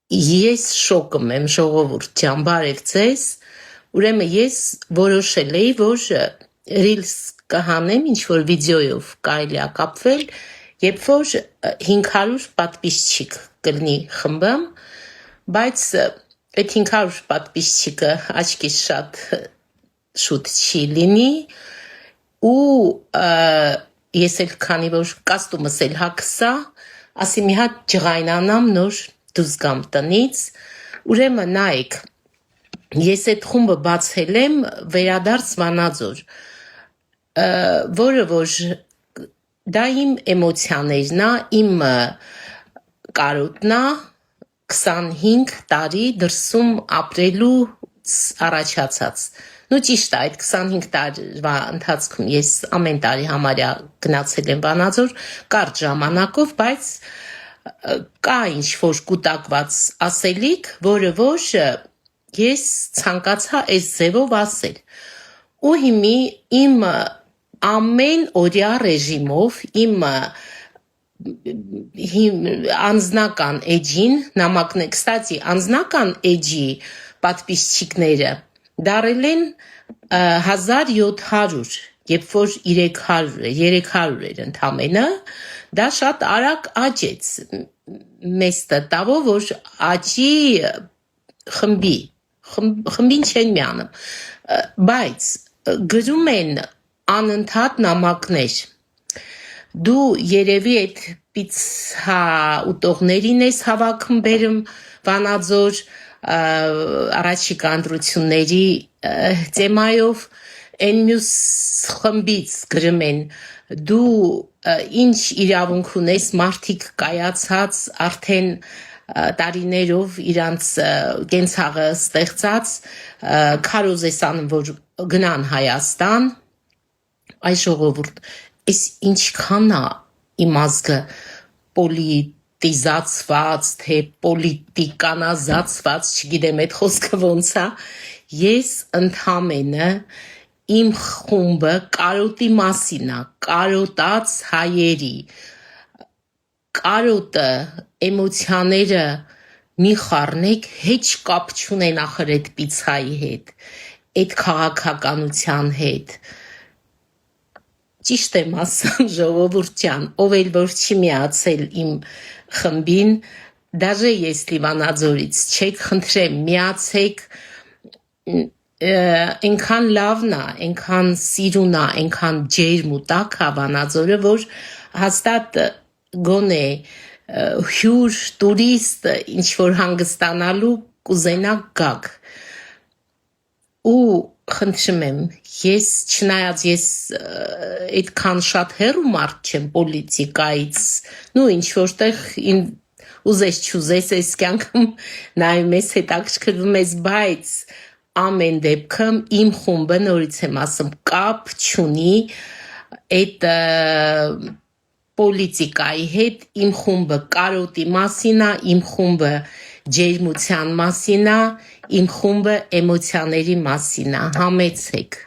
Ես շոկում եմ ժողովուրդ ջան, բարև ձեզ, ուրեմն ես որոշել էի, որ Reels կհանեմ, ինչ-որ վիդեոյով կարելի է կապվել, երբ որ 500 պատպիսչիկ կլինի խմբում, բայց այդ 500 պատպիսչիկը աչքիս շատ շուտ չի լինի, ու ես էլ քանի որ կաստումս էլ հագսա, ասի մի հատ ջղայնանամ նոր դուրս գամ տնից, ուրեմն նայեք, ես այդ խումբը բացել եմ վերադարձ Վանաձոր, որը որ դա իմ էմոցիաներն է, իմ կարոտն է, 25 տարի դրսում ապրելու առաջացած։ Նու ճիշտ է, այդ 25 տարվա ընթացքում ես ամեն տարի համարյա գնացել եմ Վանաձոր, կարճ ժամանակով, բայց կա ինչ-որ կուտակված ասելիք, որը որ ես ցանկացա այս ձևով ասել։ Ու հիմի իմ ամեն օրյա ռեժիմով, իմ անձնական էջին, նամակն է, կստացի, անձնական էջի պատպիսչիկները դարել են 1700, երբ որ 300 էր ընդամենը, դա շատ արագ աճեց, մեզ տտավով, որ աճի խմբին չեն միանում, բայց գրում են անընդհատ նամակներ, դու երևի այդ պիցա ուտողներին ես հավաքում բերում Վանաձոր առաջիկա ընտրությունների թեմայով, այն մյուս խմբից գրում են, դու ինչ իրավունք ունես մարդիկ կայացած արդեն տարիներով իրանց կենցաղը ստեղծած, քարոզ ես անում, որ գնան Հայաստան, այս ժողովուրդ, այս ինչքան է իմ ազգը պոլիտիզացված, թե պոլիտիկանազացված, չգիտեմ այդ խոսքը ոնց է, ես ընդամենը իմ խումբը կարոտի մասին է, կարոտած հայերի, կարոտը, էմոցիաները մի խառնեք, հեչ կապ չունեն ախր այդ պիցայի հետ, այդ քաղաքականության հետ, ճիշտ եմ ասում ժողովուրդ ջան, ով էլ որ չի միացել իմ խմբին, դաժե ես Վանաձորից չեք, խնդրեմ, միացեք, այնքան լավն է, այնքան սիրուն է, այնքան ջերմ ու տաք է Վանաձորը, որ հաստատ գոնե հյուր, տուրիստ, ինչ-որ հանգստանալու կուզենաք գաք, ու խնդրում եմ, ես չնայած ես այդքան շատ հեռու մարդ չեմ պոլիտիկայից, նու ինչ-որտեղ ուզես չուզես այս կյանքում նայում ես, հետաքրքրվում ես, բայց ամեն դեպքում իմ խումբը նորից եմ ասում, կապ չունի այդ պոլիտիկայի հետ, իմ խումբը կարոտի մասին է, իմ խումբը ջերմության մասին է, իմ խումբը էմոցիաների մասին է, համեցեք։